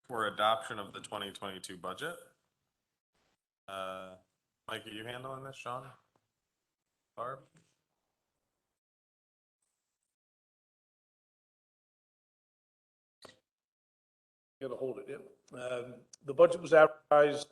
for adoption of the 2022 budget. Mike, are you handling this, Sean? Barb? Get a hold of it. The budget was advertised.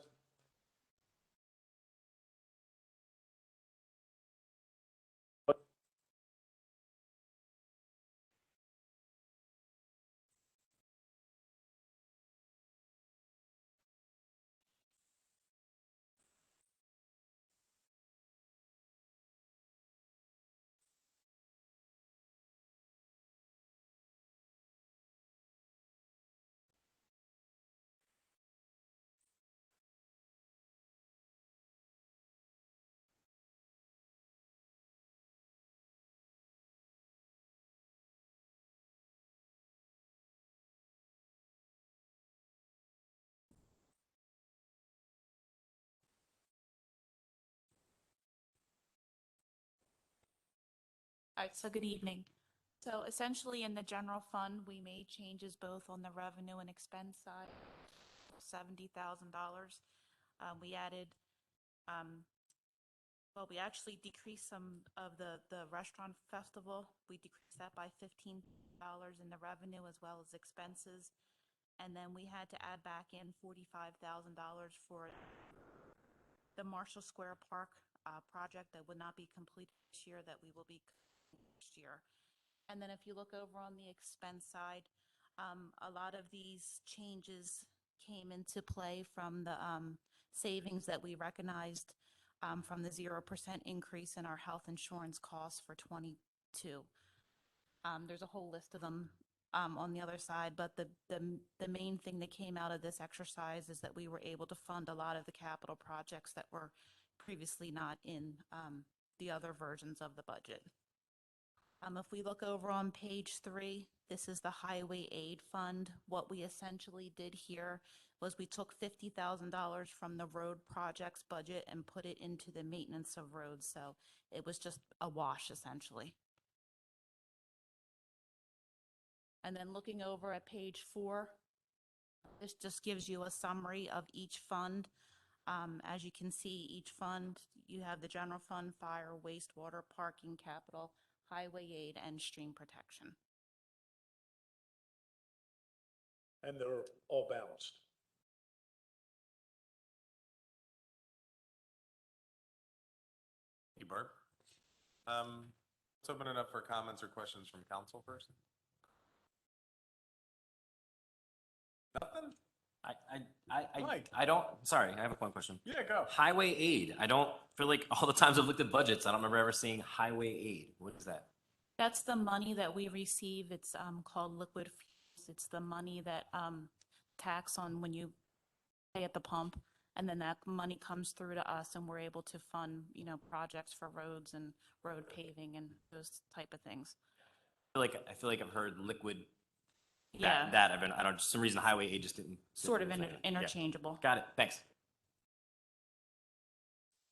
All right, so good evening. So essentially in the general fund, we made changes both on the revenue and expense side, $70,000. We added, well, we actually decreased some of the restaurant festival. We decreased that by $15 in the revenue as well as expenses. And then we had to add back in $45,000 for the Marshall Square Park project that would not be completed this year, that we will be next year. And then if you look over on the expense side, a lot of these changes came into play from the savings that we recognized from the 0% increase in our health insurance costs for 22. There's a whole list of them on the other side, but the main thing that came out of this exercise is that we were able to fund a lot of the capital projects that were previously not in the other versions of the budget. If we look over on page 3, this is the Highway Aid Fund. What we essentially did here was we took $50,000 from the road projects budget and put it into the maintenance of roads. So it was just a wash essentially. And then looking over at page 4, this just gives you a summary of each fund. As you can see, each fund, you have the general fund, fire, wastewater, parking, capital, highway aid, and stream protection. And they're all balanced. Thank you, Barb. Let's open it up for comments or questions from council first. Nothing? Mike. I don't, sorry, I have one question. Yeah, go. Highway aid. I don't feel like all the times I've looked at budgets, I don't remember ever seeing highway aid. What is that? That's the money that we receive. It's called liquid fuels. It's the money that tax on when you pay at the pump, and then that money comes through to us, and we're able to fund, you know, projects for roads and road paving and those type of things. I feel like I've heard liquid. Yeah, That I've been, I don't, for some reason highway aid just didn't. sort of Yeah. interchangeable. Got it. Thanks.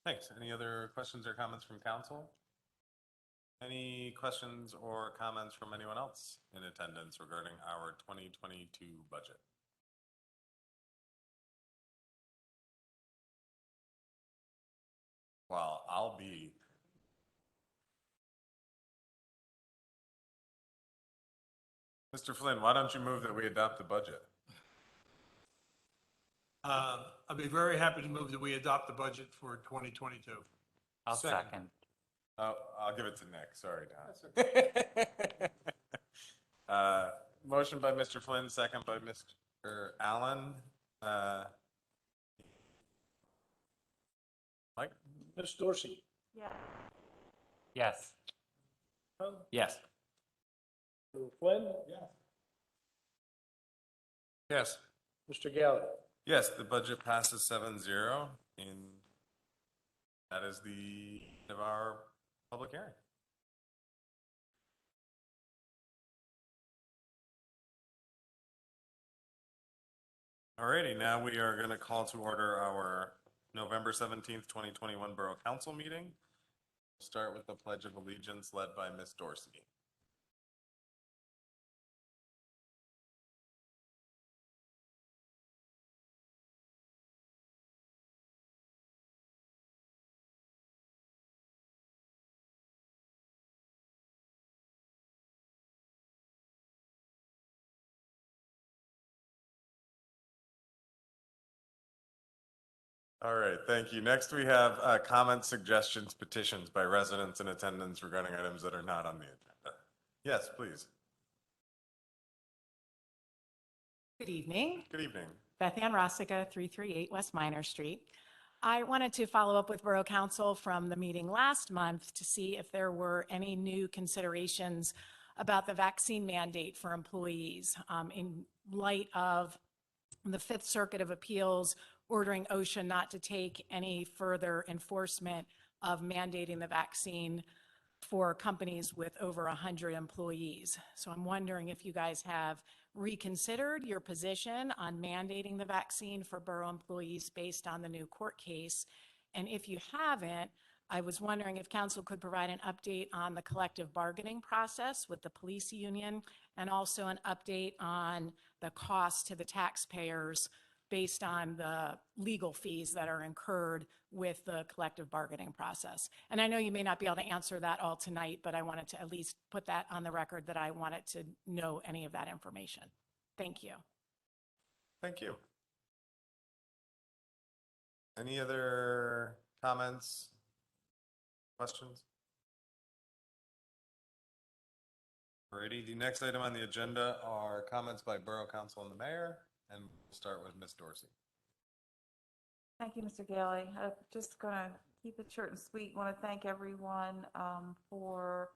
Thanks. Any other questions or comments from council? Any questions or comments from anyone else in attendance regarding our 2022 budget? Well, I'll be. Mr. Flynn, why don't you move that we adopt the budget? I'd be very happy to move that we adopt the budget for 2022. I'll Second. second. Oh, I'll give it to Nick. Sorry, Don. Motion by Mr. Flynn, second by Mr. Allen. Mike? Ms. Dorsey? Yeah. Yes. Yes. Mr. Flynn? Yes. Mr. Gallagher? Yes, the budget passes 7-0, and that is the end of our public hearing. Alrighty, now we are going to call to order our November 17th, 2021 Borough Council meeting. We'll start with the Pledge of Allegiance led by Ms. Dorsey. All right, thank you. Next, we have comments, suggestions, petitions by residents in attendance regarding items that are not on the agenda. Yes, please. Good evening. Good evening. Beth Ann Rossica, 338 West Minor Street. I wanted to follow up with Borough Council from the meeting last month to see if there were any new considerations about the vaccine mandate for employees in light of the Fifth Circuit of Appeals ordering OSHA not to take any further enforcement of mandating the vaccine for companies with over 100 employees. So I'm wondering if you guys have reconsidered your position on mandating the vaccine for borough employees based on the new court case. And if you haven't, I was wondering if council could provide an update on the collective bargaining process with the police union and also an update on the cost to the taxpayers based on the legal fees that are incurred with the collective bargaining process. And I know you may not be able to answer that all tonight, but I wanted to at least put that on the record that I wanted to know any of that information. Thank you. Thank you. Any other comments, questions? Alrighty, the next item on the agenda are comments by Borough Council and the Mayor, and we'll start with Ms. Dorsey. Thank you, Mr. Gailey. I'm just going to keep it short and sweet. Want to thank everyone for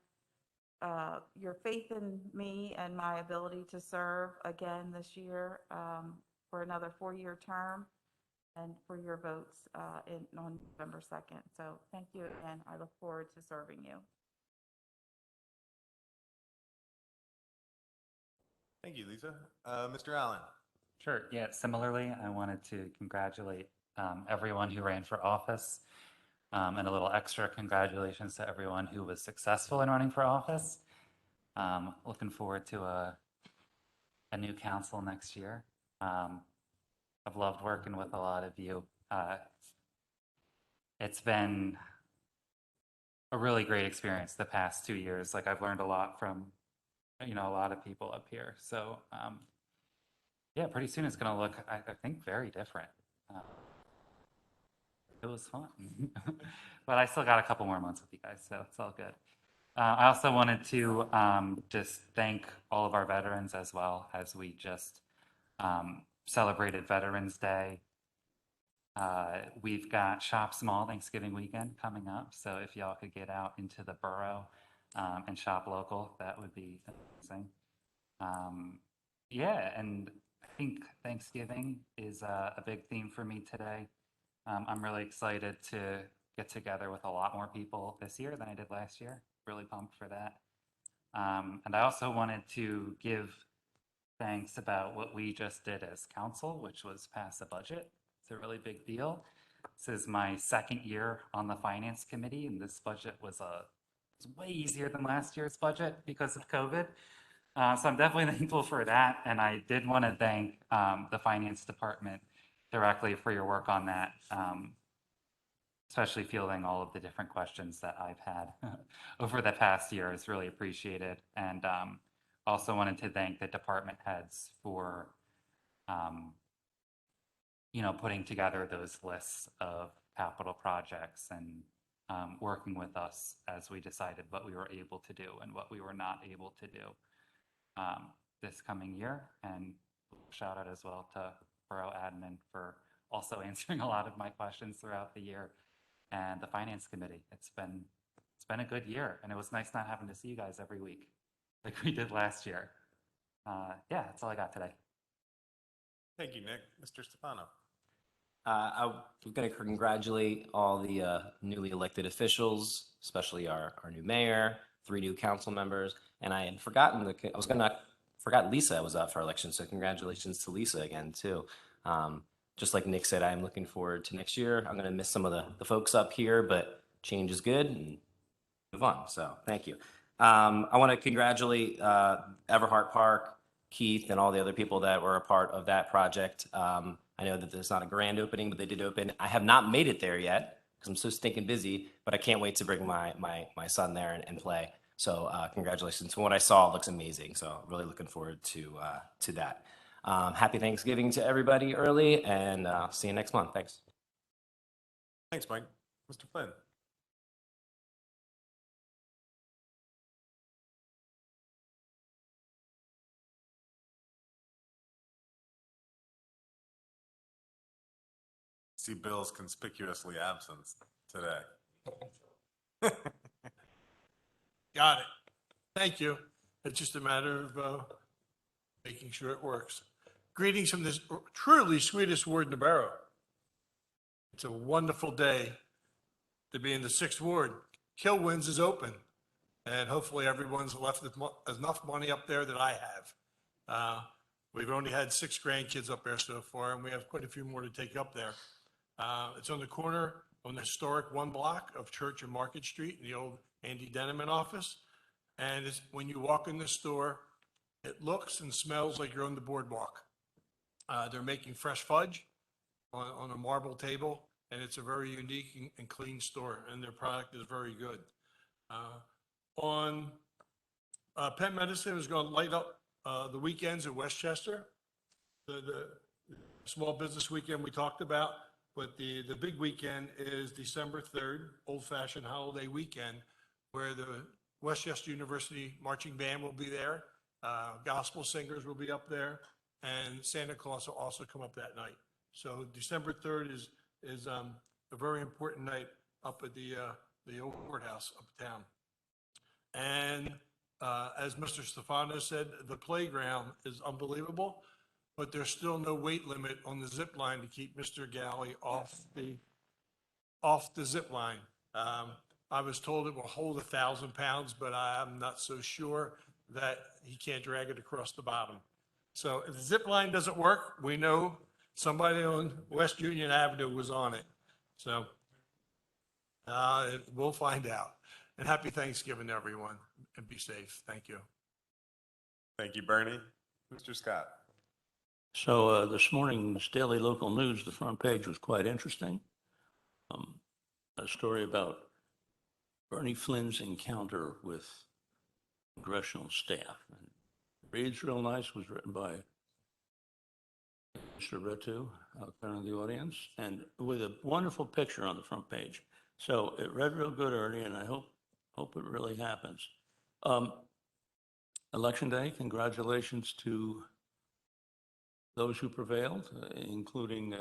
your faith in me and my ability to serve again this year for another 4-year term and for your votes on November 2nd. So thank you again. I look forward to serving you. Thank you, Lisa. Mr. Allen. Sure. Yeah, similarly, I wanted to congratulate everyone who ran for office and a little extra congratulations to everyone who was successful in running for office. Looking forward to a new council next year. I've loved working with a lot of you. It's been a really great experience the past 2 years. Like I've learned a lot from, a lot of people up here. So yeah, pretty soon it's going to look, I think, very different. It was fun, but I still got a couple more months with you guys, so it's all good. I also wanted to just thank all of our veterans as well, as we just celebrated Veterans Day. We've got Shop Small Thanksgiving weekend coming up, so if y'all could get out into the borough and shop local, that would be amazing. Yeah, and I think Thanksgiving is a big theme for me today. I'm really excited to get together with a lot more people this year than I did last year. Really pumped for that. And I also wanted to give thanks about what we just did as council, which was pass a budget. It's a really big deal. This is my second year on the finance committee, and this budget was way easier than last year's budget because of COVID. So I'm definitely thankful for that. And I did want to thank the finance department directly for your work on that, especially fielding all of the different questions that I've had over the past year is really appreciated. And also wanted to thank the department heads for, putting together those lists of capital projects and working with us as we decided what we were able to do and what we were not able to do this coming year. And shout out as well to Borough Admin for also answering a lot of my questions throughout the year, and the Finance Committee. It's been a good year, and it was nice not having to see you guys every week like we did last year. Yeah, that's all I got today. Thank you, Nick. Mr. Stefano. I'm going to congratulate all the newly elected officials, especially our new mayor, 3 new council members, and I had forgotten forgot Lisa was up for election, so congratulations to Lisa again too. Just like Nick said, I'm looking forward to next year. I'm going to miss some of the folks up here, but change is good and move on. So thank you. I want to congratulate Everhart Park, Keith, and all the other people that were a part of that project. I know that there's not a grand opening, but they did open. I have not made it there yet because I'm so stinking busy, but I can't wait to bring my son there and play. So congratulations. From what I saw, it looks amazing. So really looking forward to that. Happy Thanksgiving to everybody early, and see you next month. Thanks. Thanks, Mike. Mr. Flynn? See Bill's conspicuously absent today. Got it. Thank you. It's just a matter of making sure it works. Greetings from this truly sweetest ward in the borough. It's a wonderful day to be in the 6th ward. Kilwins is open, and hopefully everyone's left with enough money up there that I have. We've only had 6 grandkids up there so far, and we have quite a few more to take up there. It's on the corner on the historic 1 block of Church and Market Street in the old Andy Denneman office. And when you walk in the store, it looks and smells like you're on the boardwalk. They're making fresh fudge on a marble table, and it's a very unique and clean store, and their product is very good. Penn Medicine is going to light up the weekends in Westchester. The small business weekend we talked about, but the big weekend is December 3rd, old-fashioned holiday weekend, where the Westchester University Marching Band will be there, gospel singers will be up there, and Santa Claus will also come up that night. So December 3rd is a very important night up at the old courthouse uptown. And as Mr. Stefano said, the playground is unbelievable, but there's still no weight limit on the zip line to keep Mr. Galley off the zip line. I was told it will hold 1,000 pounds, but I'm not so sure that he can't drag it across the bottom. So if the zip line doesn't work, we know somebody on West Union Avenue was on it. So we'll find out. And happy Thanksgiving to everyone, and be safe. Thank you. Thank you, Bernie. Mr. Scott? So this morning's daily local news, the front page was quite interesting. A story about Bernie Flynn's encounter with congressional staff. And it reads real nice, was written by Mr. Retu out there in the audience, and with a wonderful picture on the front page. So it read real good, Ernie, and I hope it really happens. Election Day, congratulations to those who prevailed, including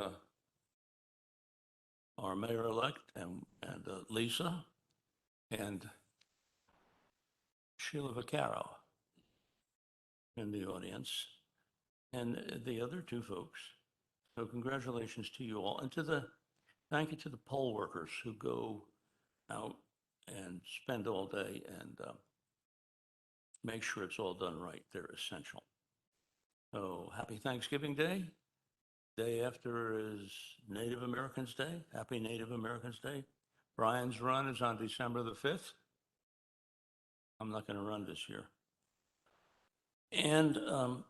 our mayor-elect and Lisa and Sheila Vaccaro in the audience, and the other 2 folks. So congratulations to you all, and thank you to the poll workers who go out and spend all day and make sure it's all done right. They're essential. So happy Thanksgiving Day. Day after is Native Americans Day. Happy Native Americans Day. Brian's run is on December the 5th. I'm not going to run this year. And I'm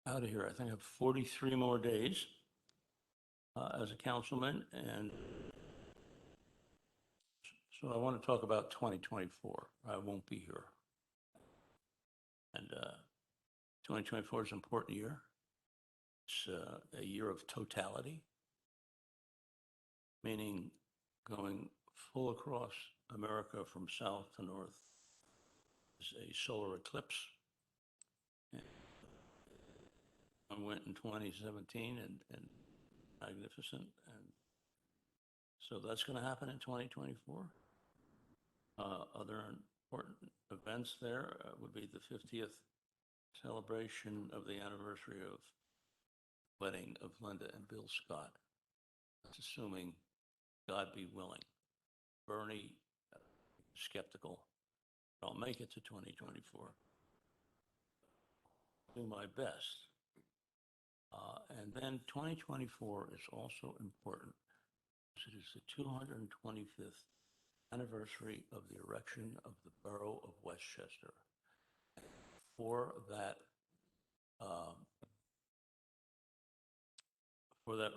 out of here. I think I have 43 more days as a councilman. And so I want to talk about 2024. I won't be here. And 2024 is an important year. It's a year of totality, meaning going full across America from south to north is a solar eclipse. I went in 2017 and magnificent. And so that's going to happen in 2024. Other important events there would be the 50th celebration of the anniversary of wedding of Linda and Bill Scott. That's assuming God be willing. Bernie, skeptical. I'll make it to 2024. Do my best. And then 2024 is also important because it is the 225th anniversary of the erection of the Borough of Westchester. For that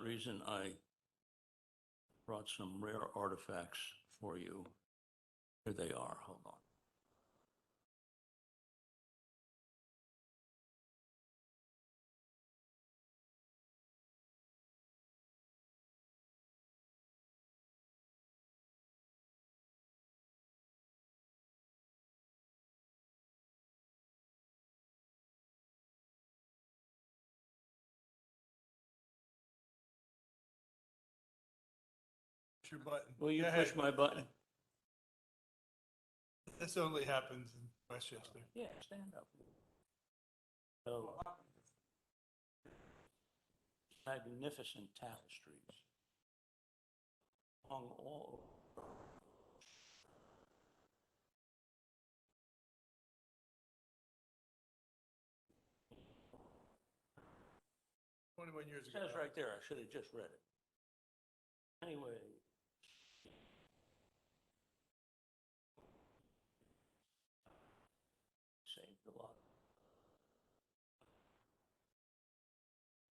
reason, I brought some rare artifacts for you. Here they are. Hold on. Push your button. Will you Go ahead. push my button? This only happens in Westchester. Yeah, stand up. So, magnificent tapestries hung all over. 21 years It ago. says right there, I should have just read it. Anyway. Saved a lot.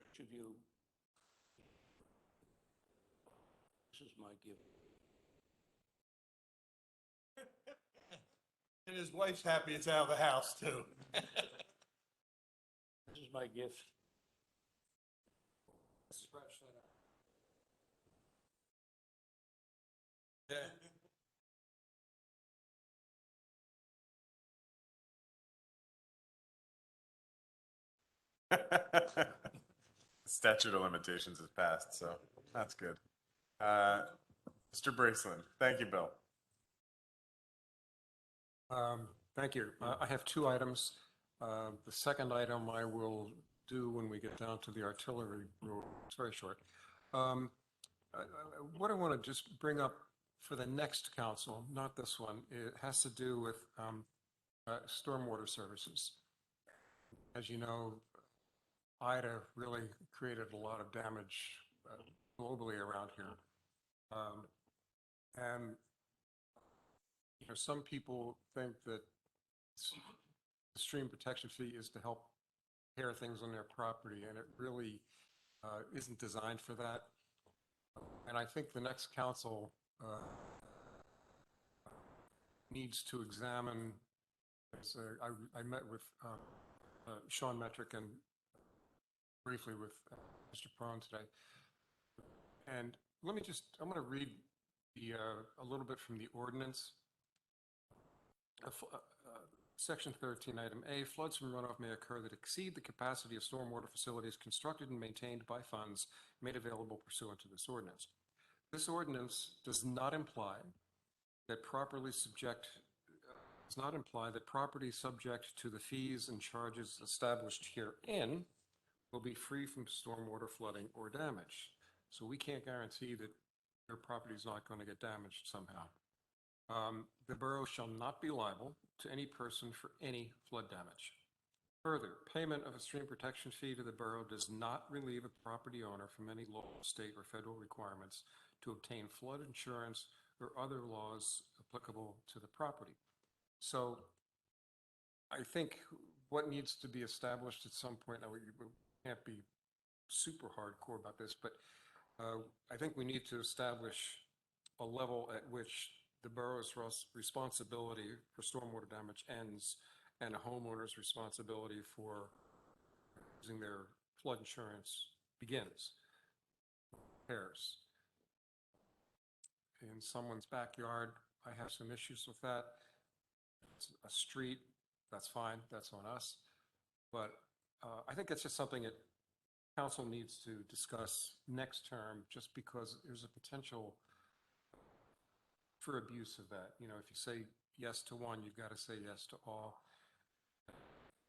Each of you. This is my gift. And his wife's happy it's out of the house too. This is my gift. Yeah. Statute of limitations is passed, so that's good. Mr. Braceland, thank you, Bill. Thank you. I have two items. The second item I will do when we get down to the artillery rule. It's very short. What I want to just bring up for the next council, not this one, it has to do with stormwater services. As you know, Ida really created a lot of damage globally around here. And you know, some people think that the stream protection fee is to help repair things on their property, and it really isn't designed for that. And I think the next council needs to examine, I met with Sean Metrick and briefly with Mr. Peron today. And let me just, I'm going to read a little bit from the ordinance. Section 13, item A, floods from runoff may occur that exceed the capacity of stormwater facilities constructed and maintained by funds made available pursuant to this ordinance. This ordinance does not imply that property subject to the fees and charges established herein will be free from stormwater flooding or damage. So we can't guarantee that your property is not going to get damaged somehow. The borough shall not be liable to any person for any flood damage. Further, payment of a stream protection fee to the borough does not relieve a property owner from any local, state, or federal requirements to obtain flood insurance or other laws applicable to the property. So I think what needs to be established at some point, now we can't be super hardcore about this, but I think we need to establish a level at which the borough's responsibility for stormwater damage ends and a homeowner's responsibility for using their flood insurance begins. Repairs. In someone's backyard, I have some issues with that. It's a street, that's fine, that's on us. But I think that's just something that council needs to discuss next term, just because there's a potential for abuse of that. You know, if you say yes to one, you've got to say yes to all.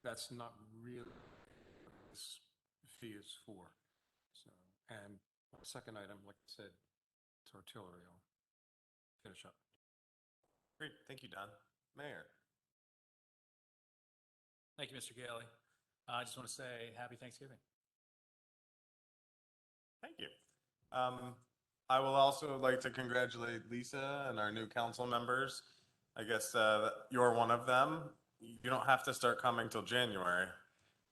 That's not really what this fee is for. So, and the second item, like I said, it's artillery. I'll finish up. Great, thank you, Don. Mayor. Thank you, Mr. Gailey. I just want to say happy Thanksgiving. Thank you. I will also like to congratulate Lisa and our new council members. I guess you're one of them. You don't have to start coming till January,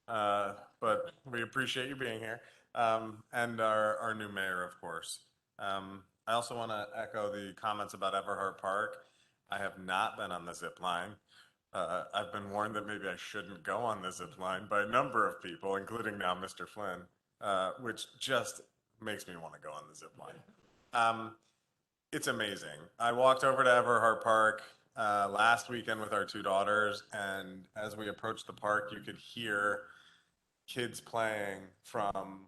but we appreciate you being here. And our new mayor, of course. I also want to echo the comments about Everhart Park. I have not been on the zip line. I've been warned that maybe I shouldn't go on the zip line by a number of people, including now Mr. Flynn, which just makes me want to go on the zip line. It's amazing. I walked over to Everhart Park last weekend with our two daughters, and as we approached the park, you could hear kids playing from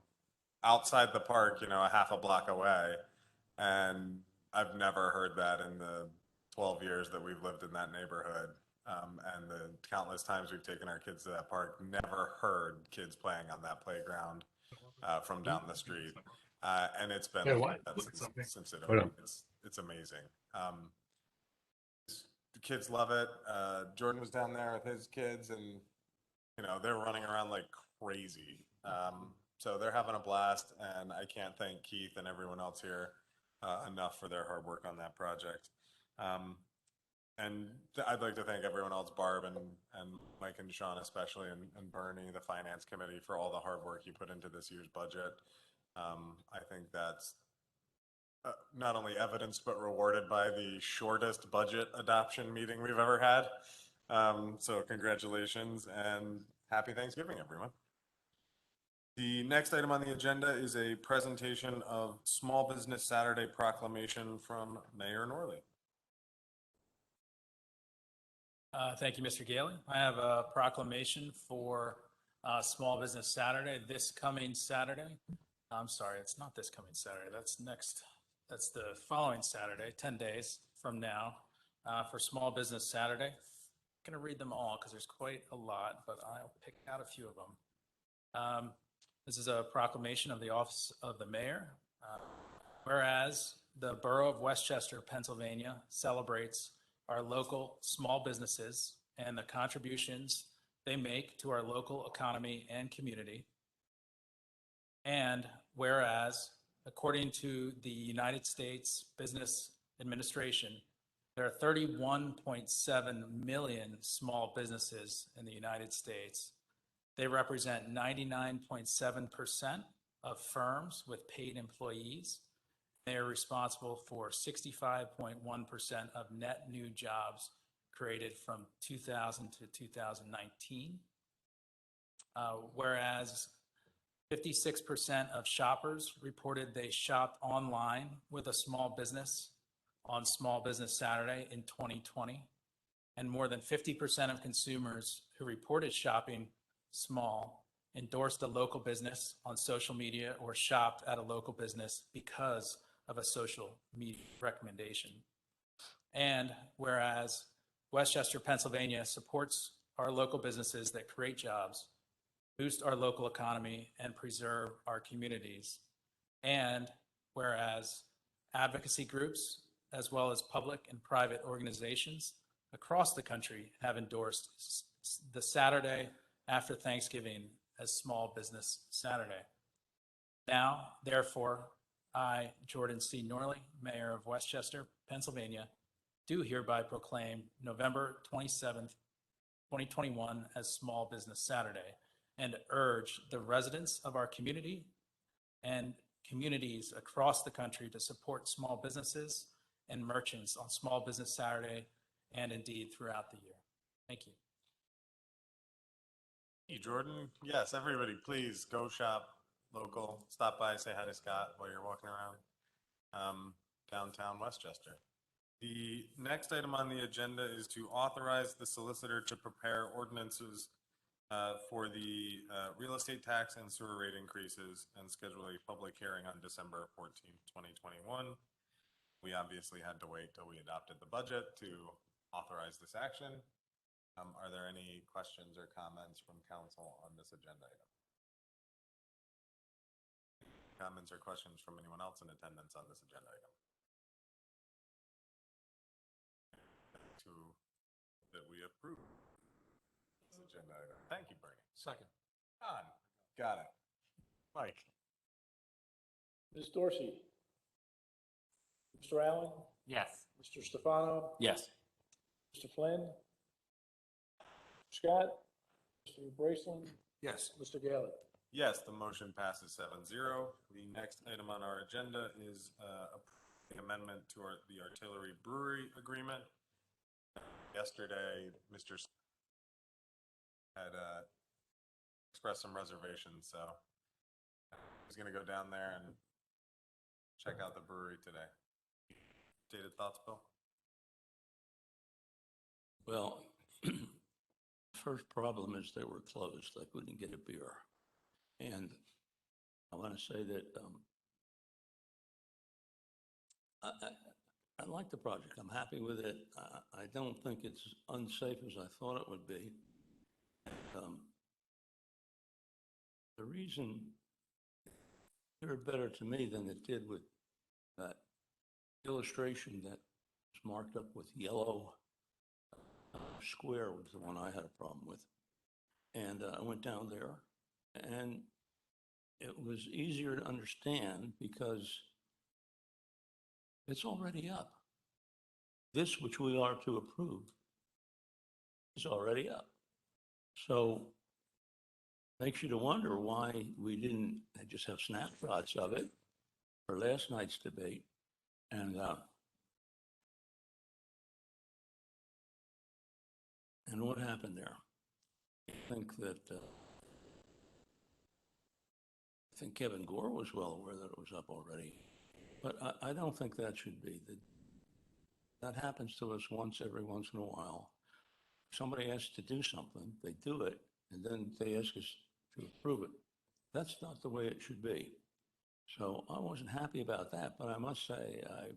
outside the park, you know, a half a block away. And I've never heard that in the 12 years that we've lived in that neighborhood. And the countless times we've taken our kids to that park, never heard kids playing on that playground from down the street. And it's been like that since it opened. It's amazing. The kids love it. Jordan was down there with his kids, and they're running around like crazy. So they're having a blast, and I can't thank Keith and everyone else here enough for their hard work on that project. And I'd like to thank everyone else, Barb and Mike and Sean especially, and Bernie, the finance committee, for all the hard work you put into this year's budget. I think that's not only evidenced but rewarded by the shortest budget adoption meeting we've ever had. So congratulations and happy Thanksgiving, everyone. The next item on the agenda is a presentation of Small Business Saturday proclamation from Mayor Norley. Thank you, Mr. Gailey. I have a proclamation for Small Business Saturday this coming Saturday. I'm sorry, it's not this coming Saturday. That's the following Saturday, 10 days from now, for Small Business Saturday. I'm going to read them all because there's quite a lot, but I'll pick out a few of them. This is a proclamation of the Office of the Mayor. Whereas the Borough of Westchester, Pennsylvania celebrates our local small businesses and the contributions they make to our local economy and community. And whereas, according to the United States Business Administration, there are 31.7 million small businesses in the United States. They represent 99.7% of firms with paid employees. They are responsible for 65.1% of net new jobs created from 2000 to 2019. Whereas 56% of shoppers reported they shopped online with a small business on Small Business Saturday in 2020. And more than 50% of consumers who reported shopping small endorsed a local business on social media or shopped at a local business because of a social media recommendation. And whereas Westchester, Pennsylvania supports our local businesses that create jobs, boost our local economy, and preserve our communities. And whereas advocacy groups, as well as public and private organizations across the country, have endorsed the Saturday after Thanksgiving as Small Business Saturday. Now, therefore, I, Jordan C. Norley, Mayor of Westchester, Pennsylvania, do hereby proclaim November 27th, 2021 as Small Business Saturday, and urge the residents of our community and communities across the country to support small businesses and merchants on Small Business Saturday and indeed throughout the year. Thank you. Hey, Jordan. Yes, everybody, please go shop local. Stop by, say hi to Scott while you're walking around downtown Westchester. The next item on the agenda is to authorize the solicitor to prepare ordinances for the real estate tax and sewer rate increases and schedule a public hearing on December 14th, 2021. We obviously had to wait till we adopted the budget to authorize this action. Are there any questions or comments from council on this agenda item? Comments or questions from anyone else in attendance on this agenda item? That we approve this agenda item. Thank you, Bernie. Second. John, got it. Mike. Ms. Dorsey? Mr. Allen? Yes. Mr. Stefano? Yes. Mr. Flynn? Scott? Mr. Braceland? Yes. Mr. Gailey? Yes, the motion passes 7-0. The next item on our agenda is approving amendment to the Artillery Brewery agreement. Yesterday, Mr. had expressed some reservations, so he's going to go down there and check out the brewery today. Updated thoughts, Bill? Well, first problem is they were closed. I couldn't get a beer. And I want to say that I like the project. I'm happy with it. I don't think it's unsafe as I thought it would be. Um, The reason it appeared better to me than it did with that illustration that was marked up with yellow square was the one I had a problem with. And I went down there and it was easier to understand because it's already up. This which we are to approve is already up. So makes you to wonder why we didn't just have snapshots of it for last night's debate. And what happened there? I think Kevin Gore was well aware that it was up already, but I don't think that should be. That happens to us every once in a while. Somebody asks to do something, they do it, and then they ask us to approve it. That's not the way it should be. So I wasn't happy about that, but I must say, I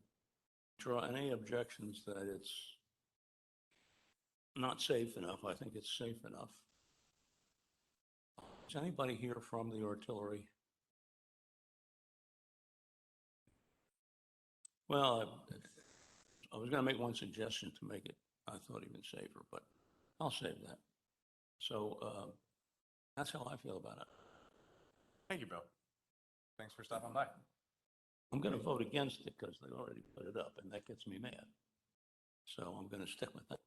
draw any objections that it's not safe enough. I think it's safe enough. Is anybody here from the artillery? Well, I was going to make one suggestion to make it, I thought, even safer, but I'll save that. So that's how I feel about it. Thank you, Bill. Thanks for stopping by. I'm going to vote against it because they already put it up, and that gets me mad. So I'm going to stick with that.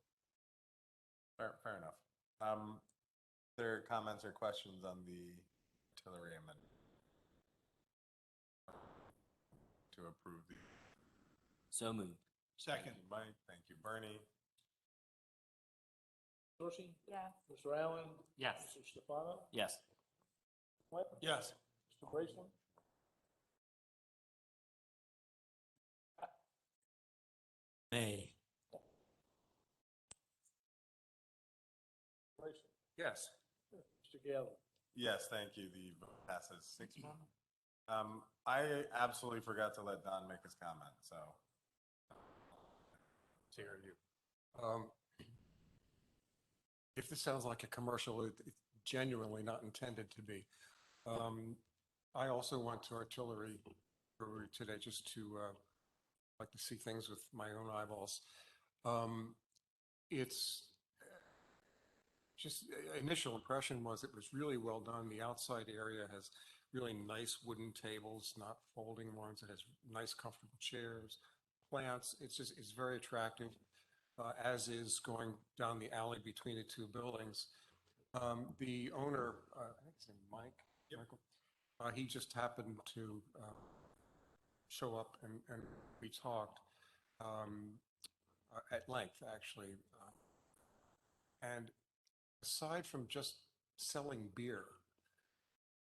Fair enough. There are comments or questions on the artillery amendment to approve the. So moved. Second. Thank you, Mike. Thank you, Bernie. Dorsey? Yes. Mr. Allen? Yes. Mr. Stefano? Yes. What? Yes. Mr. Braceland? Nay. Braceland? Yes. Mr. Gailey? Yes, thank you. The vote passes 6-1. I absolutely forgot to let Don make his comment, so. To hear you. If this sounds like a commercial, it's genuinely not intended to be. I also went to Artillery Brewery today just to like to see things with my own eyeballs. It's just initial impression was it was really well done. The outside area has really nice wooden tables, not folding ones. It has nice, comfortable chairs, plants. It's very attractive, as is going down the alley between the two buildings. The owner, I think his name is Mike. Michael, he just happened to show up and we talked at length, actually. And aside from just selling beer,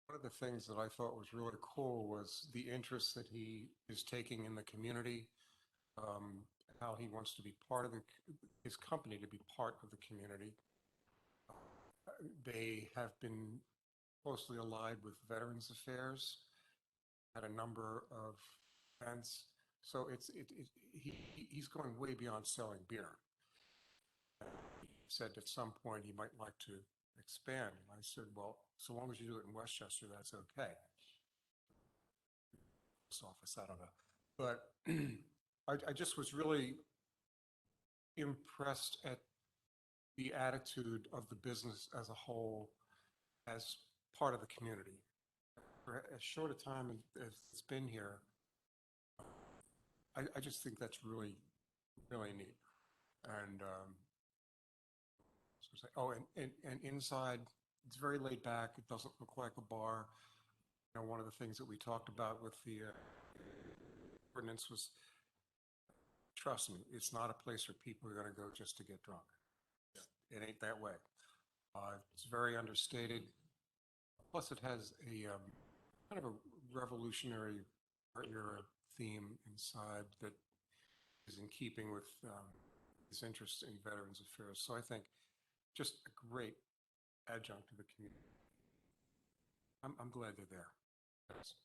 one of the things that I thought was really cool was the interest that he is taking in the community, how he wants to be part of his company to be part of the community. They have been closely allied with Veterans Affairs, had a number of events. So he's going way beyond selling beer. He said at some point he might like to expand. And I said, well, so long as you do it in Westchester, that's okay. Office, I don't know. But I just was really impressed at the attitude of the business as a whole, as part of the community. For as short a time as it's been here, I just think that's really, really neat. And and inside, it's very laid back. It doesn't look like a bar. You know, one of the things that we talked about with the ordinance was, trust me, it's not a place where people are going to go just to get drunk. It ain't that way. It's very understated. Plus, it has a kind of a revolutionary art era theme inside that is in keeping with his interest in Veterans Affairs. So I think just a great adjunct to the community. I'm glad they're there. Yes.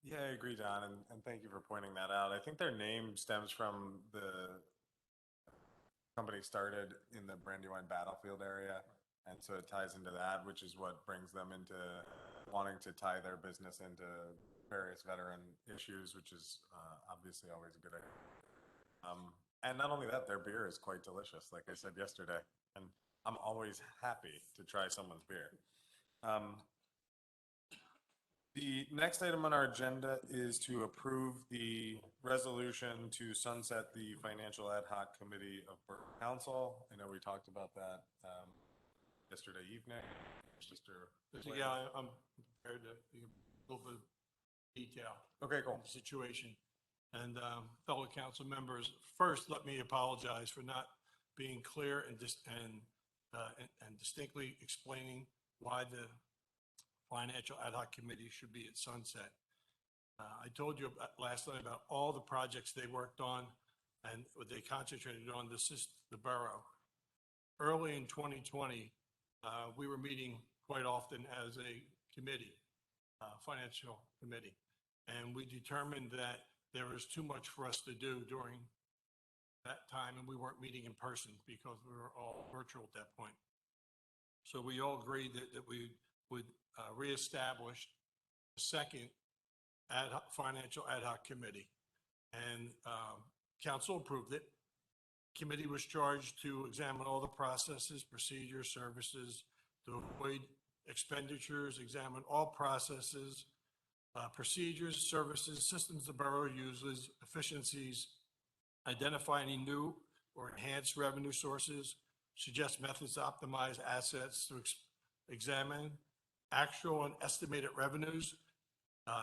Yeah, I agree, Don, and thank you for pointing that out. I think their name stems from the company started in the Brandywine Battlefield area. And so it ties into that, which is what brings them into wanting to tie their business into various veteran issues, which is obviously always a good idea. And not only that, their beer is quite delicious, like I said yesterday. And I'm always happy to try someone's beer. The next item on our agenda is to approve the resolution to sunset the Financial Ad Hoc Committee of Borough Council. I know we talked about that yesterday evening. Mr. Yeah, I'm prepared to give a little bit of detail. Okay, cool. On the situation. And fellow council members, first, let me apologize for not being clear and distinctly explaining why the Financial Ad Hoc Committee should be at sunset. I told you last night about all the projects they worked on and what they concentrated on to assist the borough. Early in 2020, we were meeting quite often as a committee, financial committee, and we determined that there was too much for us to do during that time, and we weren't meeting in person because we were all virtual at that point. So we all agreed that we would reestablish a second financial ad hoc committee, and council approved it. Committee was charged to examine all the processes, procedures, services, to avoid expenditures, examine all processes, procedures, services, systems the borough uses, efficiencies, identify any new or enhanced revenue sources, suggest methods to optimize assets, to examine actual and estimated revenues,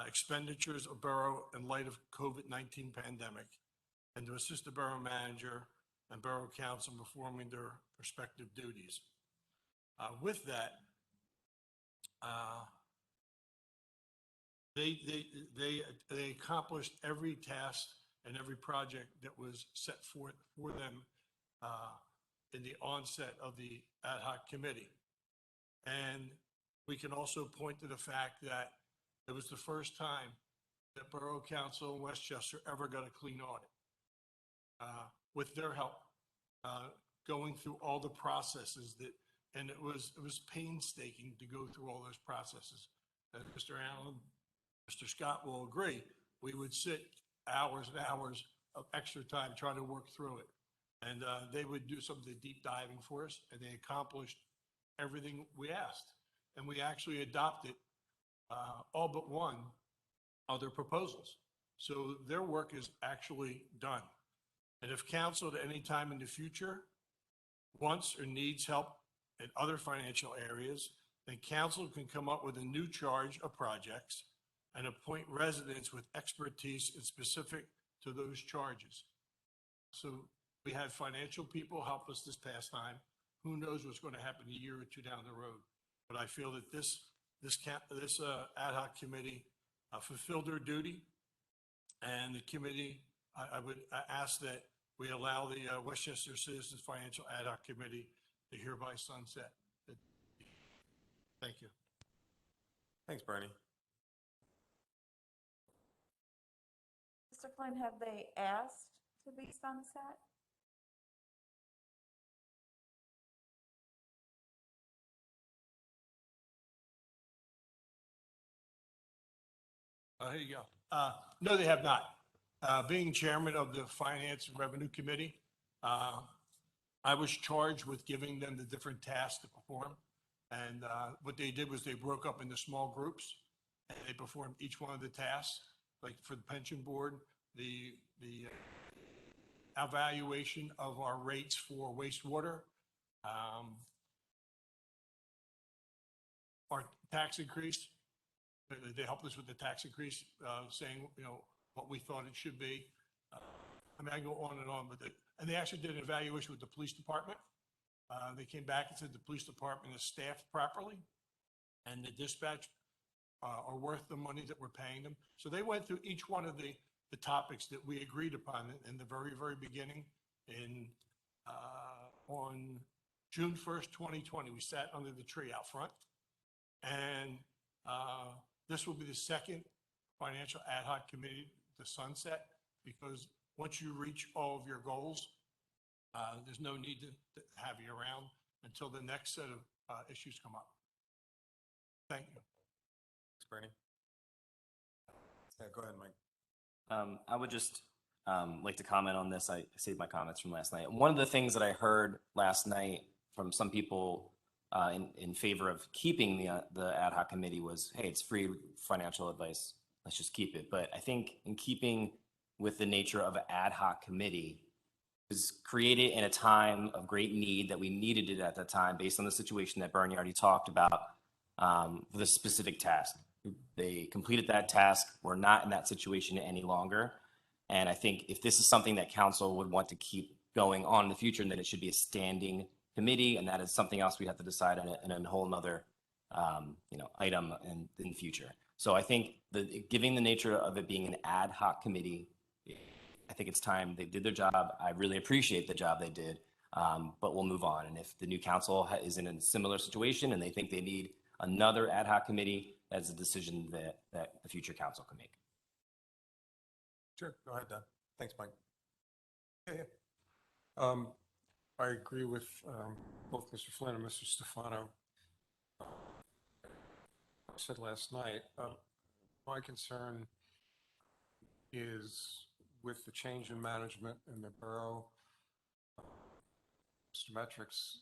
expenditures of borough in light of COVID-19 pandemic, and to assist the borough manager and borough council in performing their respective duties. With that, they accomplished every task and every project that was set forth for them in the onset of the ad hoc committee. And we can also point to the fact that it was the first time that Borough Council in Westchester ever got a clean audit. With their help, going through all the processes and it was painstaking to go through all those processes. As Mr. Allen, Mr. Scott will agree, we would sit hours and hours of extra time trying to work through it. And they would do some of the deep diving for us, and they accomplished everything we asked. And we actually adopted all but one of their proposals. So their work is actually done. And if council at any time in the future wants or needs help in other financial areas, then council can come up with a new charge of projects and appoint residents with expertise and specific to those charges. So we had financial people help us this past time. Who knows what's going to happen a year or two down the road? But I feel that this ad hoc committee fulfilled their duty, and the committee, I would ask that we allow the Westchester Citizens Financial Ad Hoc Committee to hereby sunset. Thank you. Thanks, Bernie. Mr. Flynn, have they asked to be sunset? Here you go. No, they have not. Being chairman of the Finance and Revenue Committee, I was charged with giving them the different tasks to perform. And what they did was they broke up into small groups and they performed each one of the tasks. Like for the pension board, the evaluation of our rates for wastewater, our tax increase. They helped us with the tax increase, saying, what we thought it should be. I mean, I go on, but and they actually did an evaluation with the police department. They came back and said the police department is staffed properly and the dispatch are worth the money that we're paying them. So they went through each one of the topics that we agreed upon in the very, very beginning. On June 1st, 2020, we sat under the tree out front. And this will be the second financial ad hoc committee to sunset, because once you reach all of your goals, there's no need to have you around until the next set of issues come up. Thank you. Thanks, Bernie. Yeah, go ahead, Mike. I would just like to comment on this. I saved my comments from last night. One of the things that I heard last night from some people in favor of keeping the ad hoc committee was, hey, it's free financial advice. Let's just keep it. But I think in keeping with the nature of an ad hoc committee, it was created in a time of great need that we needed it at that time based on the situation that Bernie already talked about for the specific task. They completed that task. We're not in that situation any longer. And I think if this is something that council would want to keep going on in the future, then it should be a standing committee. And that is something else we have to decide on in a whole nother item in the future. So I think given the nature of it being an ad hoc committee, I think it's time they did their job. I really appreciate the job they did, but we'll move on. And if the new council is in a similar situation and they think they need another ad hoc committee, that's a decision that the future council can make. Sure, go ahead, Don. Thanks, Mike. Yeah. I agree with both Mr. Flynn and Mr. Stefano. I said last night, my concern is with the change in management in the borough. Mr. Metrick's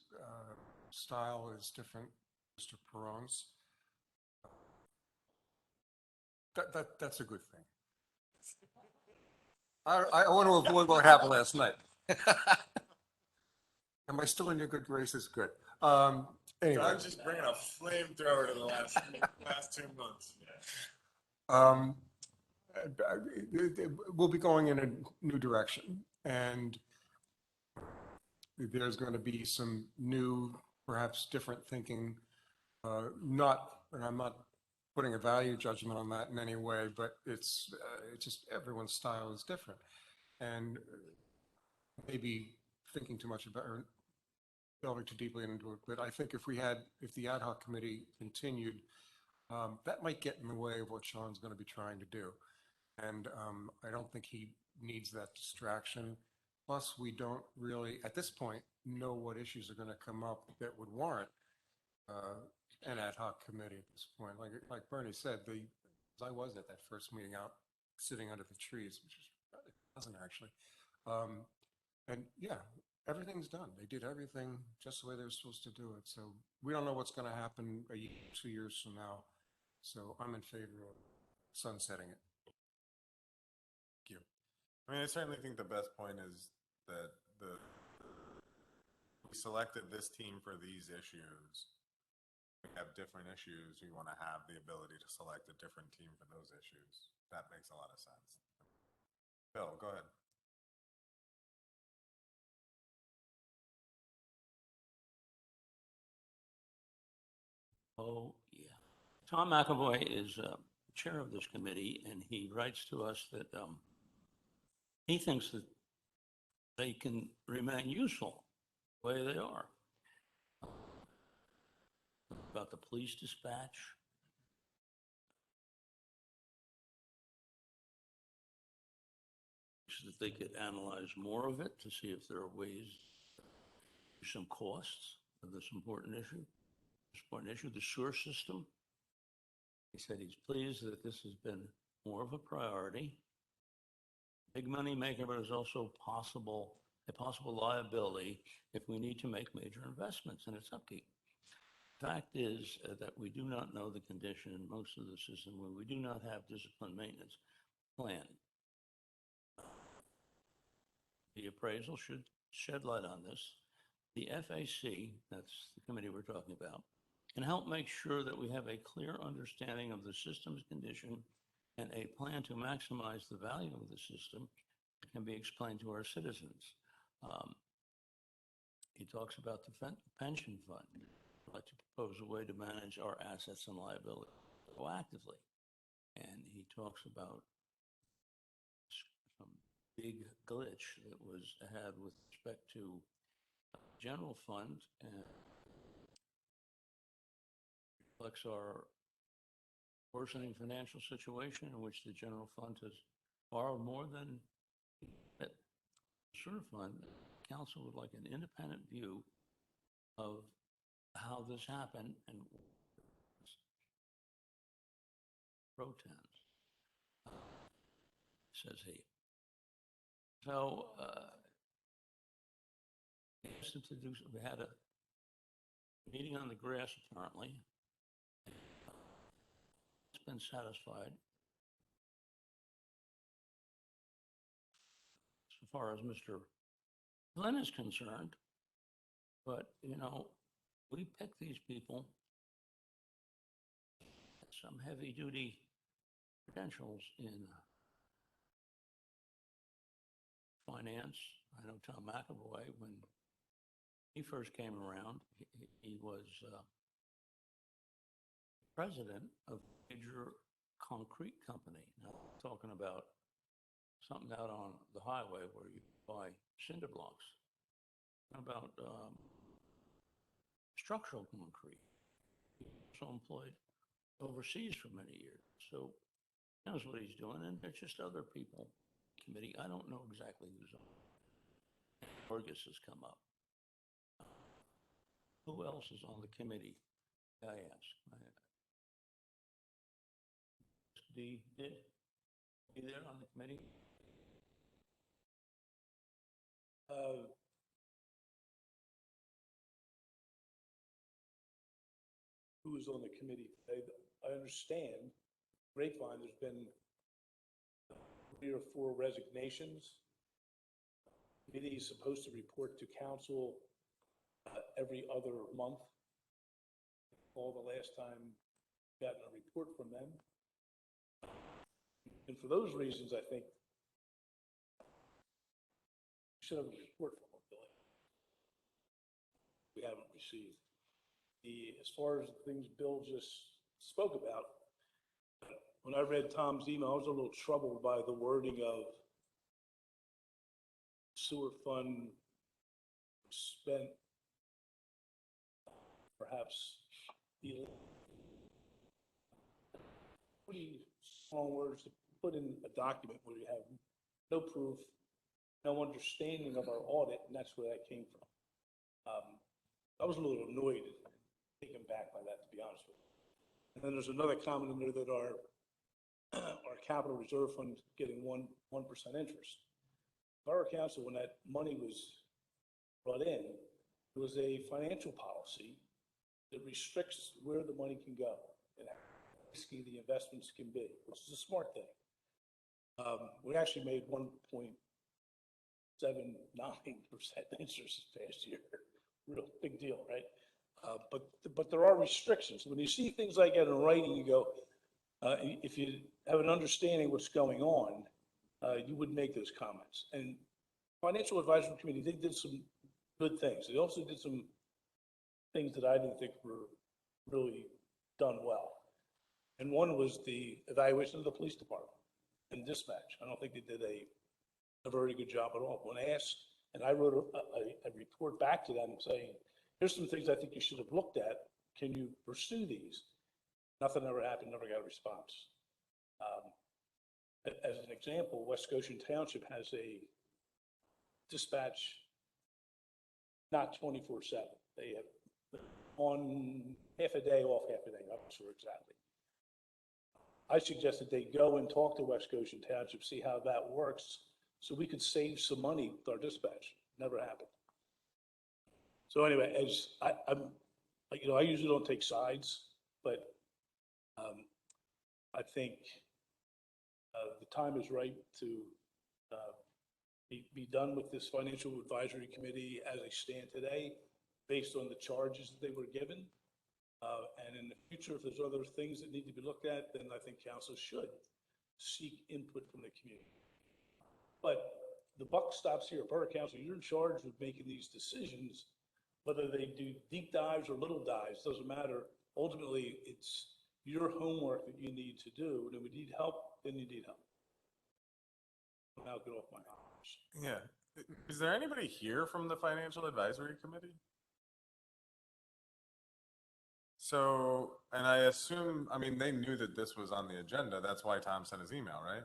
style is different, Mr. Peron's. That's a good thing. I want to avoid what happened last night. Am I still in your good graces? Good. Anyway. I'm just bringing a flamethrower to the last 2 months. We'll be going in a new direction, and there's going to be some new, perhaps different thinking. And I'm not putting a value judgment on that in any way, but it's just everyone's style is different, and maybe thinking too much about or delving too deeply into it. But I think if the ad hoc committee continued, that might get in the way of what Sean's going to be trying to do. And I don't think he needs that distraction. Plus, we don't really, at this point, know what issues are going to come up that would warrant an ad hoc committee at this point. Like Bernie said, I was at that first meeting out sitting under the trees, which was rather pleasant actually. And yeah, everything's done. They did everything just the way they were supposed to do it. So we don't know what's going to happen a year, 2 years from now. So I'm in favor of sunsetting it. Thank you. I mean, I certainly think the best point is that we selected this team for these issues. We have different issues. We want to have the ability to select a different team for those issues. That makes a lot of sense. Bill, go ahead. Oh, yeah. Tom McAvoy is chair of this committee, and he writes to us that he thinks that they can remain useful the way they are. About the police dispatch. So that they could analyze more of it to see if there are ways, some costs of this important issue. The sewer system. He said he's pleased that this has been more of a priority. Big money maker, but is also a possible liability if we need to make major investments in its upkeep. Fact is that we do not know the condition in most of the system where we do not have disciplined maintenance plan. The appraisal should shed light on this. The FAC, that's the committee we're talking about, can help make sure that we have a clear understanding of the system's condition and a plan to maximize the value of the system that can be explained to our citizens. He talks about the pension fund. I'd like to propose a way to manage our assets and liability proactively. And he talks about some big glitch that was had with respect to general fund and reflects our worsening financial situation in which the general fund has borrowed more than the sewer fund, council would like an independent view of how this happened and pro temps, says he. So, we had a meeting on the grass apparently. It's been satisfied. So far as Mr. Glenn is concerned, but, you know, we pick these people, some heavy-duty credentials in finance. I know Tom McAvoy, when he first came around, he was president of a major concrete company. Now, we're talking about something out on the highway where you buy cinder blocks. About structural concrete. He also employed overseas for many years. So he knows what he's doing, and there's just other people. Committee, I don't know exactly who's on. Fergus has come up. Who else is on the committee? I ask. Did be there on the committee? Who is on the committee? I understand, grapevine, there's been 3 or 4 resignations. Committee is supposed to report to council every other month. All the last time gotten a report from them. And for those reasons, I think we should have a report from them, Billy. We haven't received. As far as the things Bill just spoke about, when I read Tom's email, I was a little troubled by the wording of sewer fund spent perhaps pretty strong words to put in a document where you have no proof, no understanding of our audit, and that's where that came from. I was a little annoyed, taken back by that, to be honest with you. And then there's another comment in there that our capital reserve fund is getting 1% interest. Borough Council, when that money was brought in, it was a financial policy that restricts where the money can go and how risky the investments can be, which is a smart thing. We actually made 1.79% interest this past year. Real big deal, right? But there are restrictions. When you see things like that in writing, you go, if you have an understanding what's going on, you would make those comments. And Financial Advisory Committee, they did some good things. They also did some things that I didn't think were really done well. And one was the evaluation of the police department and dispatch. I don't think they did a very good job at all. When asked, and I wrote a report back to them saying, here's some things I think you should have looked at. Can you pursue these? Nothing ever happened, never got a response. As an example, West Goshen Township has a dispatch, not 24/7. They have on half a day, off half a day, I'm not sure exactly. I suggested they go and talk to West Goshen Township, see how that works, so we could save some money with our dispatch. Never happened. So anyway, as I'm, you know, I usually don't take sides, but I think the time is right to be done with this Financial Advisory Committee as they stand today, based on the charges that they were given. And in the future, if there's other things that need to be looked at, then I think council should seek input from the community. But the buck stops here. Borough Council, you're in charge of making these decisions. Whether they do deep dives or little dives, doesn't matter. Ultimately, it's your homework that you need to do. And if we need help, then you need help. Now get off my arms. Yeah. Is there anybody here from the Financial Advisory Committee? So, and I assume, I mean, they knew that this was on the agenda. That's why Tom sent his email, right?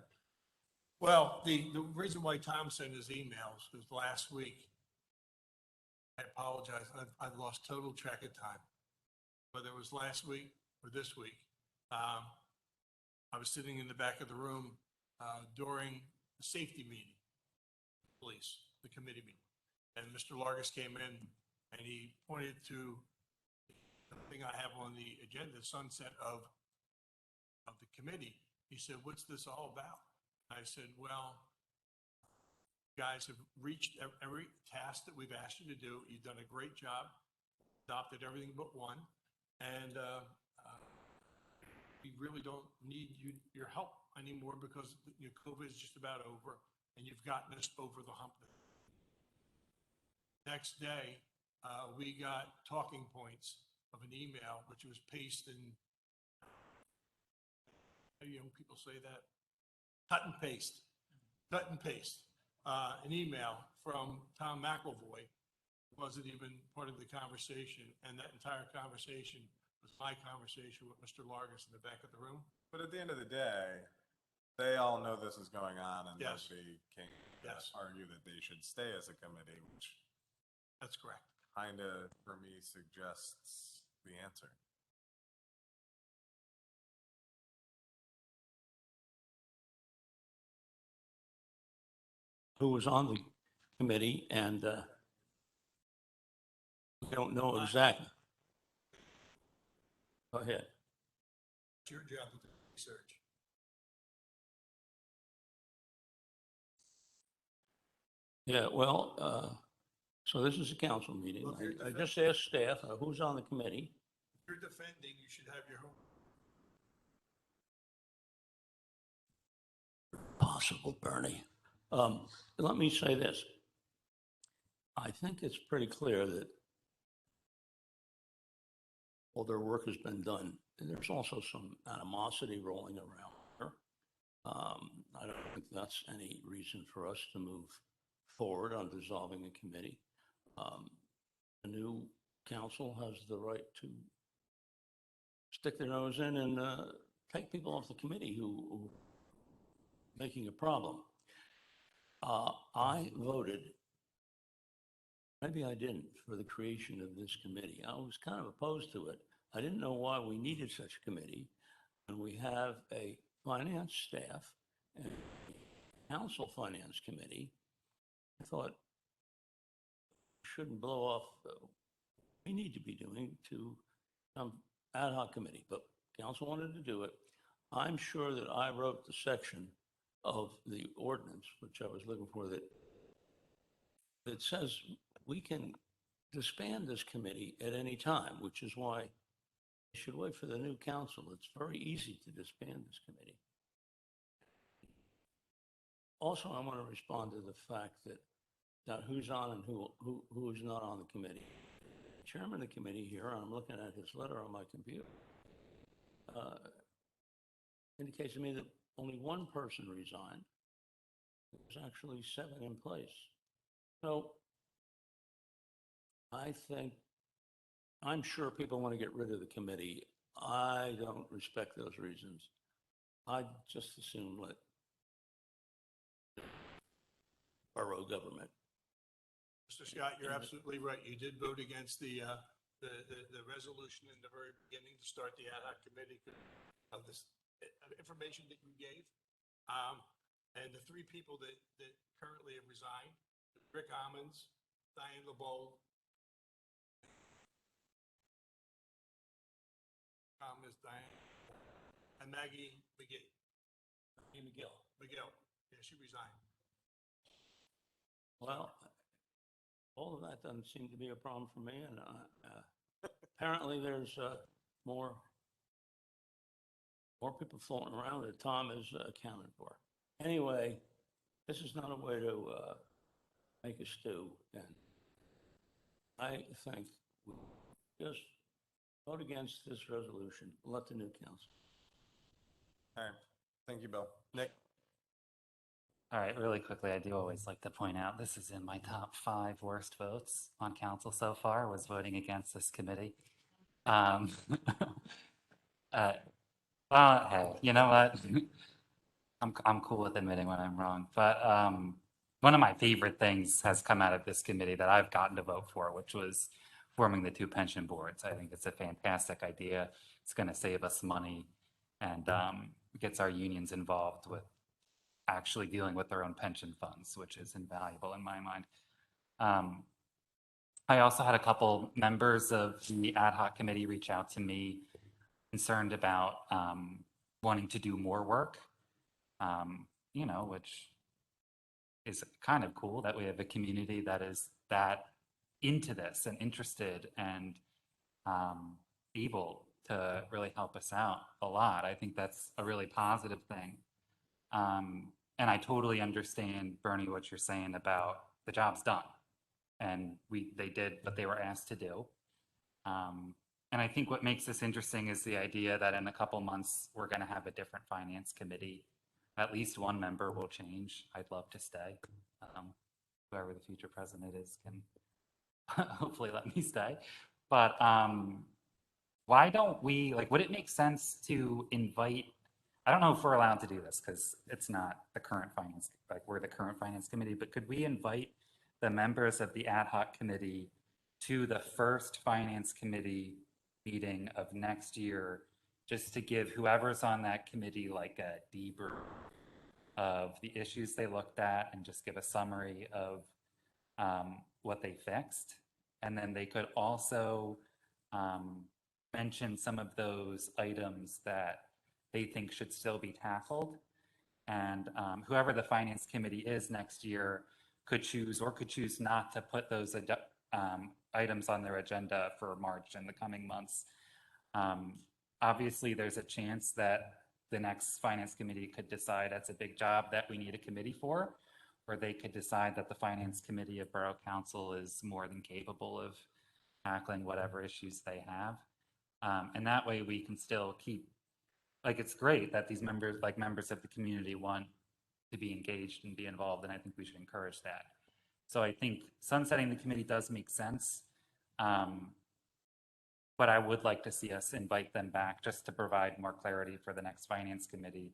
Well, the reason why Tom sent his emails was last week. I apologize. I've lost total track of time. Whether it was last week or this week. I was sitting in the back of the room during the safety meeting, police, the committee meeting. And Mr. Largus came in and he pointed to the thing I have on the agenda, sunset of the committee. He said, "What's this all about?" I said, "Well, you guys have reached every task that we've asked you to do. You've done a great job, adopted everything but one. And we really don't need your help anymore because COVID is just about over and you've gotten us over the hump." Next day, we got talking points of an email, which was pasted in, how do young people say that? Cut and paste. Cut and paste. An email from Tom McElvoy wasn't even part of the conversation, and that entire conversation was my conversation with Mr. Largus in the back of the room. But at the end of the day, they all know this is going on and Yes. nobody can Yes. argue that they should stay as a committee, which That's correct. kind of, for me, suggests the answer. Who was on the committee, and we don't know exactly. Go ahead. It's your job to do research. Yeah, well, so this is a council meeting. Well, if you're I just asked staff, who's on the committee? If you're defending, you should have your home. Possible, Bernie. Let me say this. I think it's pretty clear that all their work has been done. And there's also some animosity rolling around here. I don't think that's any reason for us to move forward on dissolving a committee. The new council has the right to stick their nose in and take people off the committee who are making a problem. I voted, maybe I didn't, for the creation of this committee. I was kind of opposed to it. I didn't know why we needed such a committee. And we have a finance staff and a council finance committee. I thought, shouldn't blow off what we need to be doing to some ad hoc committee, but council wanted to do it. I'm sure that I wrote the section of the ordinance, which I was looking for, that says we can disband this committee at any time, which is why you should wait for the new council. It's very easy to disband this committee. Also, I want to respond to the fact that who's on and who is not on the committee. The chairman of the committee here, I'm looking at his letter on my computer, indicates to me that only one person resigned. There's actually 7 in place. So I'm sure people want to get rid of the committee. I don't respect those reasons. I'd just as soon let borough government. Mr. Scott, you're absolutely right. You did vote against the resolution in the very beginning to start the ad hoc committee of this information that you gave. And the 3 people that currently have resigned, Rick Ammons, Diane LeBold, Ms. Diane, and Maggie McGill. Yeah, she resigned. Well, all of that doesn't seem to be a problem for me, and apparently there's more people floating around that Tom is accounted for. Anyway, this is not a way to make a stew, and I think we just vote against this resolution, let the new council. All right. Thank you, Bill. Nick? All right, really quickly, I do always like to point out, this is in my top 5 worst votes on council so far, was voting against this committee. Um, well, hey, you know what? I'm cool with admitting when I'm wrong, but one of my favorite things has come out of this committee that I've gotten to vote for, which was forming the two pension boards. I think it's a fantastic idea. It's going to save us money and gets our unions involved with actually dealing with their own pension funds, which is invaluable in my mind. I also had a couple members of the ad hoc committee reach out to me concerned about wanting to do more work, which is kind of cool that we have a community that is that into this and interested and able to really help us out a lot. I think that's a really positive thing. And I totally understand, Bernie, what you're saying about the job's done. And they did what they were asked to do. And I think what makes this interesting is the idea that in a couple months, we're going to have a different finance committee. At least one member will change. I'd love to stay. Whoever the future president is can hopefully let me stay. But why don't we, would it make sense to invite, I don't know if we're allowed to do this because it's not the current finance, we're the current finance committee, but could we invite the members of the ad hoc committee to the first finance committee meeting of next year, just to give whoever's on that committee like a debrief of the issues they looked at and just give a summary of what they fixed. And then they could also mention some of those items that they think should still be tackled. And whoever the finance committee is next year could choose or could choose not to put those items on their agenda for March in the coming months. Obviously, there's a chance that the next finance committee could decide that's a big job that we need a committee for, or they could decide that the finance committee of Borough Council is more than capable of tackling whatever issues they have. And that way we can still keep, it's great that these members of the community want to be engaged and be involved, and I think we should encourage that. So I think sunsetting the committee does make sense. But I would like to see us invite them back just to provide more clarity for the next finance committee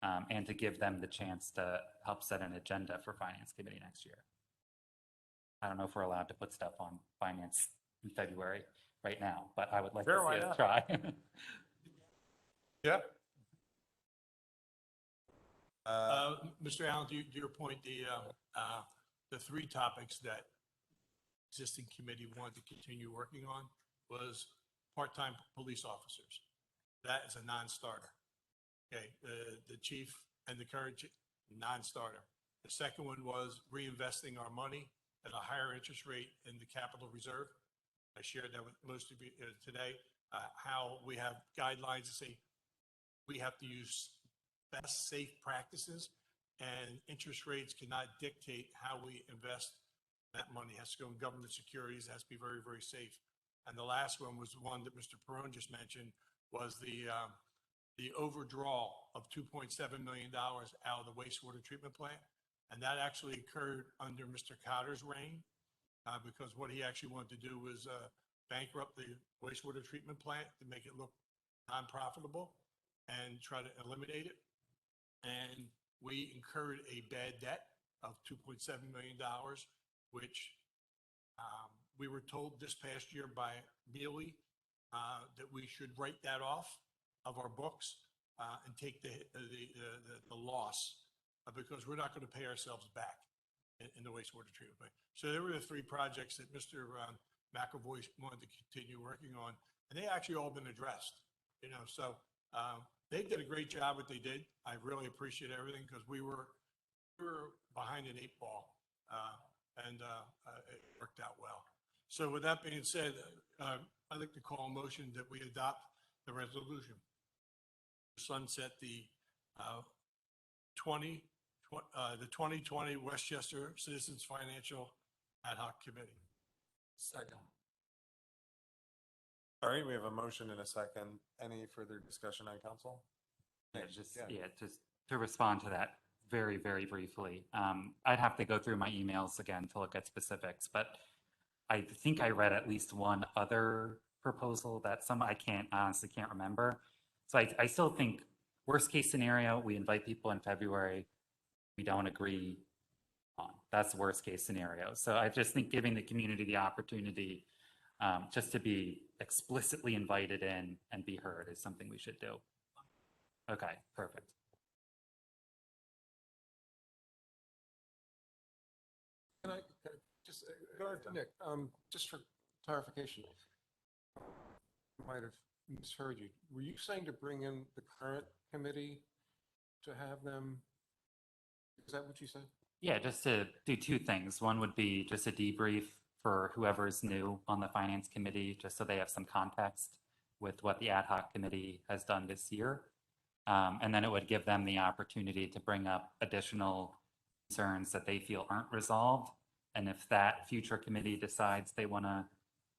and to give them the chance to help set an agenda for finance committee next year. I don't know if we're allowed to put stuff on finance in February right now, but I would like to see us try. Yeah. Mr. Allen, to your point, the three topics that existing committee wanted to continue working on was part-time police officers. That is a non-starter. Okay, the chief and the current non-starter. The second one was reinvesting our money at a higher interest rate in the capital reserve. I shared that with most of you today, how we have guidelines to say we have to use best safe practices, and interest rates cannot dictate how we invest that money. It has to go in government securities. It has to be very, very safe. And the last one was the one that Mr. Perone just mentioned, was the overdraw of $2.7 million out of the wastewater treatment plant. And that actually occurred under Mr. Cotter's reign, because what he actually wanted to do was bankrupt the wastewater treatment plant to make it look non-profitable and try to eliminate it. And we incurred a bad debt of $2.7 million, which we were told this past year by Mealy that we should write that off of our books and take the loss because we're not going to pay ourselves back in the wastewater treatment plant. So there were the three projects that Mr. McAvoy wanted to continue working on, and they actually all been addressed. So they did a great job what they did. I really appreciate everything because we were behind an 8-ball, and it worked out well. So with that being said, I'd like to call a motion that we adopt the resolution. Sunset the 2020 Westchester Citizens Financial Ad Hoc Committee. Second. All right, we have a motion and a second. Any further discussion on council? Just to respond to that very, very briefly. I'd have to go through my emails again to look at specifics, but I think I read at least one other proposal that I honestly can't remember. So I still think worst case scenario, we invite people in February, we don't agree on. That's the worst case scenario. So I just think giving the community the opportunity just to be explicitly invited in and be heard is something we should do. Okay, perfect. Can I just, Nick, just for clarification, I might have misheard you. Were you saying to bring in the current committee to have them? Is that what you said? Yeah, just to do two things. One would be just a debrief for whoever's new on the finance committee, just so they have some context with what the ad hoc committee has done this year. And then it would give them the opportunity to bring up additional concerns that they feel aren't resolved. And if that future committee decides they want to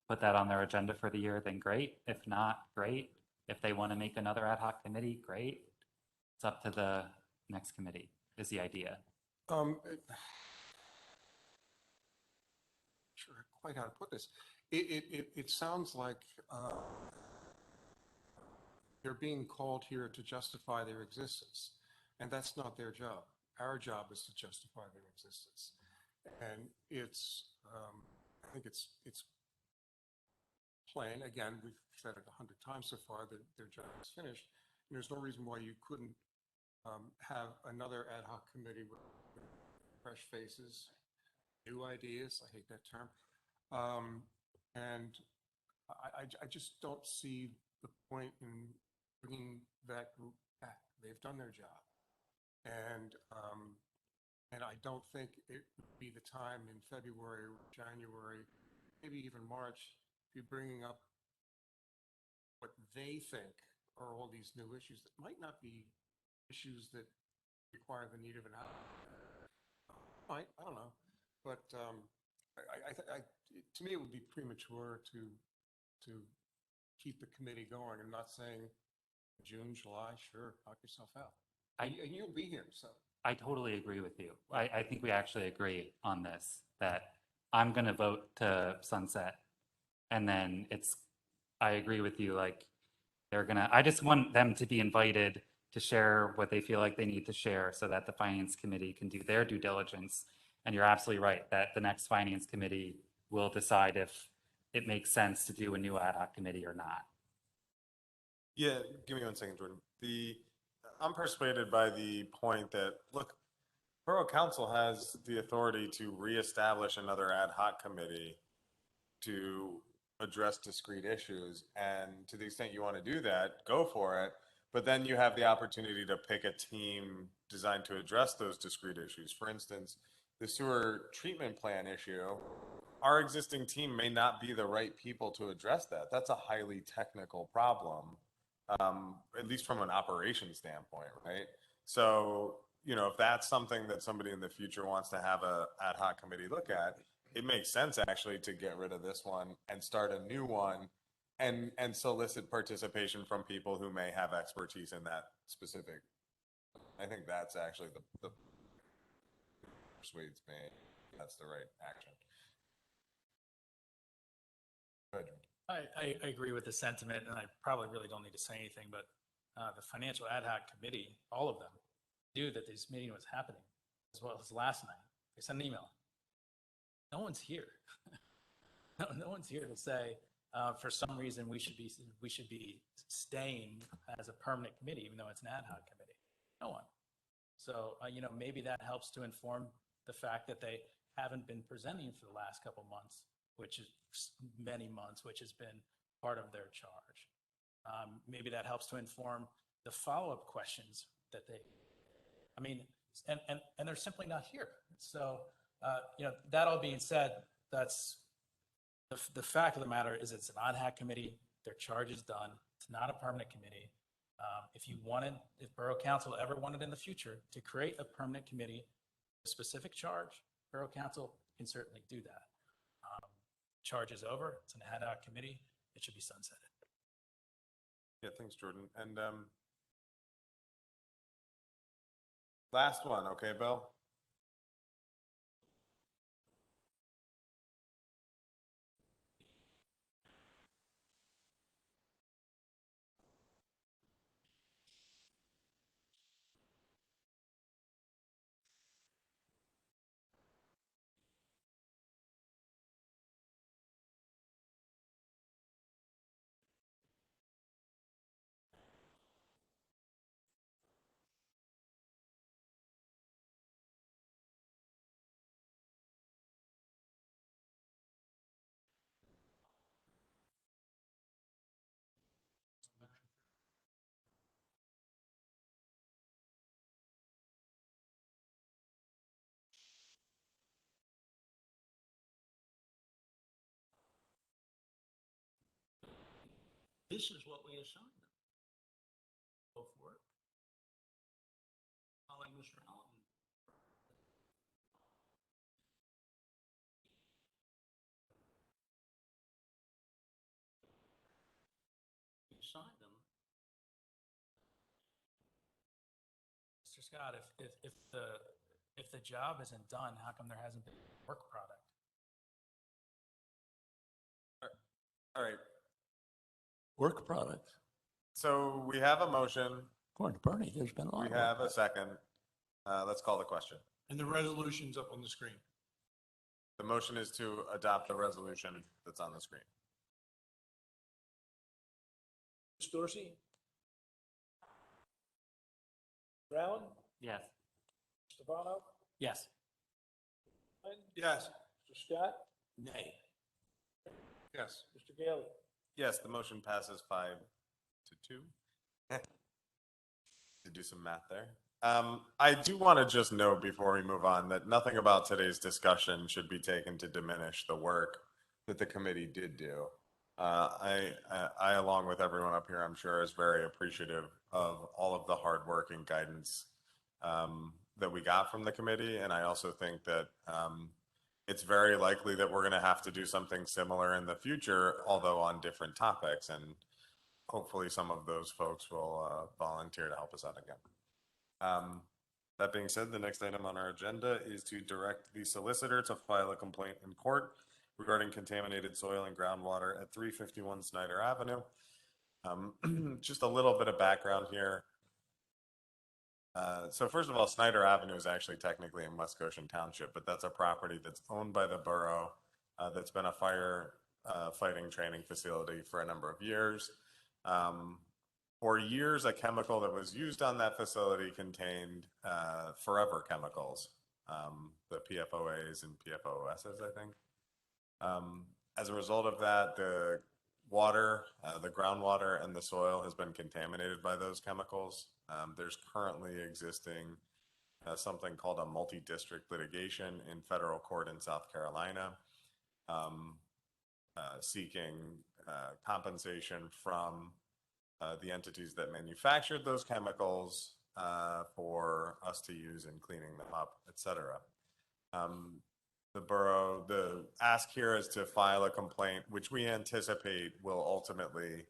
put that on their agenda for the year, then great. If not, great. If they want to make another ad hoc committee, great. It's up to the next committee, is the idea. Sure, quite how to put this. It sounds like they're being called here to justify their existence, and that's not their job. Our job is to justify their existence, and it's I think it's plain. Again, we've said it 100 times so far that their job is finished, and there's no reason why you couldn't have another ad hoc committee with fresh faces, new ideas. I hate that term. And I just don't see the point in bringing that group back. They've done their job. And I don't think it would be the time in February, or January, maybe even March, to be bringing up what they think are all these new issues that might not be issues that require the need of an hour. I don't know, but to me, it would be premature to keep the committee going. I'm not saying June, July, sure, knock yourself out. And you'll be here, so. I totally agree with you. I think we actually agree on this, that I'm going to vote to sunset. And then I agree with you, like I just want them to be invited to share what they feel like they need to share so that the finance committee can do their due diligence. And you're absolutely right that the next finance committee will decide if it makes sense to do a new ad hoc committee or not. Yeah, give me 1 second, Jordan. I'm persuaded by the point that, look, Borough Council has the authority to reestablish another ad hoc committee to address discrete issues. And to the extent you want to do that, go for it. But then you have the opportunity to pick a team designed to address those discrete issues. For instance, the sewer treatment plan issue, our existing team may not be the right people to address that. That's a highly technical problem. At least from an operations standpoint, right? So, if that's something that somebody in the future wants to have a ad hoc committee look at, it makes sense actually to get rid of this one and start a new one and solicit participation from people who may have expertise in that specific. I think that's actually the persuades me that's the right action. Go ahead, Jordan. I agree with the sentiment, and I probably really don't need to say anything, but the financial ad hoc committee, all of them, knew that this meeting was happening, as well as last night. They sent an email. No one's here. No one's here to say, for some reason, we should be staying as a permanent committee, even though it's an ad hoc committee. No one. So, maybe that helps to inform the fact that they haven't been presenting for the last couple months, which is many months, which has been part of their charge. Maybe that helps to inform the follow-up questions that and they're simply not here. So, that all being said, that's the fact of the matter is it's an ad hoc committee. Their charge is done. It's not a permanent committee. If Borough Council ever wanted in the future to create a permanent committee, a specific charge, Borough Council can certainly do that. Charge is over. It's an ad hoc committee. It should be sunsetted. Yeah, thanks, Jordan. And last one, okay, Bill? This is what we assigned them. Go for it. Following Mr. Allen. We assigned them. Mr. Scott, if the job isn't done, how come there hasn't been a work product? All right, Work product. so we have a motion, According to Bernie, there's been a lot we of work have a product. second. Let's call the question. And the resolution's up on the screen. The motion is to adopt the resolution that's on the screen. Ms. Dorsey? Brown? Yes. Stefano? Yes. Yes. Mr. Scott? Nay. Yes. Mr. Gailey? Yes, the motion passes 5-2. To do some math there. I do want to just note before we move on that nothing about today's discussion should be taken to diminish the work that the committee did do. I, along with everyone up here, I'm sure is very appreciative of all of the hard work and guidance that we got from the committee. And I also think that it's very likely that we're going to have to do something similar in the future, although on different topics. And hopefully some of those folks will volunteer to help us out again. That being said, the next item on our agenda is to direct the solicitor to file a complaint in court regarding contaminated soil and groundwater at 351 Snyder Avenue. Just a little bit of background here. So first of all, Snyder Avenue is actually technically in West Goshen Township, but that's a property that's owned by the borough that's been a fire fighting training facility for a number of years. For years, a chemical that was used on that facility contained forever chemicals, the PFOAs and PFOSs, I think. As a result of that, the water, the groundwater and the soil has been contaminated by those chemicals. There's currently existing something called a multi-district litigation in federal court in South Carolina, seeking compensation from the entities that manufactured those chemicals for us to use in cleaning them up, et cetera. The ask here is to file a complaint, which we anticipate will ultimately,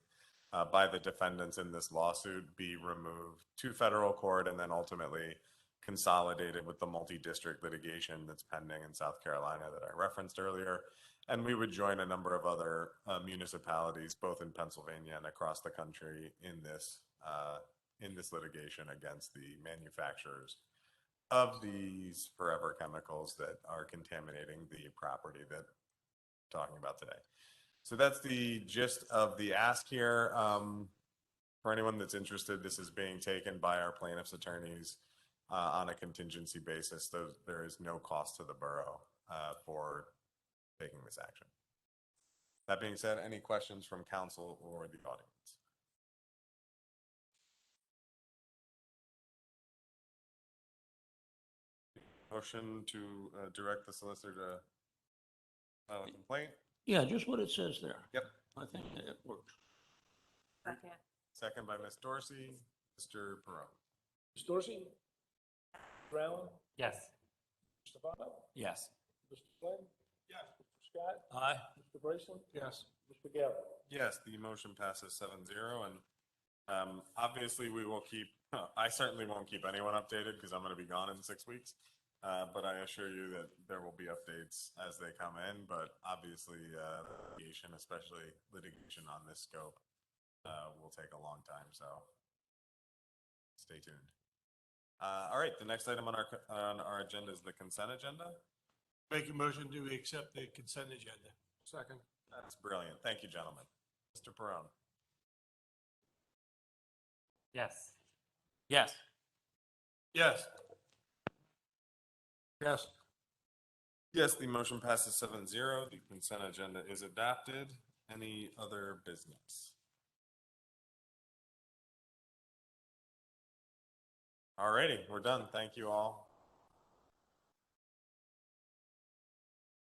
by the defendants in this lawsuit, be removed to federal court and then ultimately consolidated with the multi-district litigation that's pending in South Carolina that I referenced earlier. And we would join a number of other municipalities, both in Pennsylvania and across the country, in this litigation against the manufacturers of these forever chemicals that are contaminating the property that we're talking about today. So that's the gist of the ask here. For anyone that's interested, this is being taken by our plaintiffs' attorneys on a contingency basis. There is no cost to the borough for taking this action. That being said, any questions from council or the audience? Motion to direct the solicitor to file a complaint. Yeah, just what it says there. Yep. I think it works. Second. Second by Ms. Dorsey. Mr. Perone. Ms. Dorsey? Brown? Yes. Stefano? Yes. Mr. Flynn? Yes. Mr. Scott? Aye. Mr. Braceland? Yes. Mr. Gailey? Yes, the motion passes 7-0, and obviously we will keep, I certainly won't keep anyone updated because I'm going to be gone in 6 weeks. But I assure you that there will be updates as they come in, but obviously litigation, especially litigation on this scope, will take a long time, so stay tuned. All right, the next item on our agenda is the consent agenda. Make a motion to accept the consent agenda. Second. That's brilliant. Thank you, gentlemen. Mr. Perone. Yes. Yes. Yes. Yes. Yes, the motion passes 7-0. The consent agenda is adopted. Any other business? All righty, we're done. Thank you all.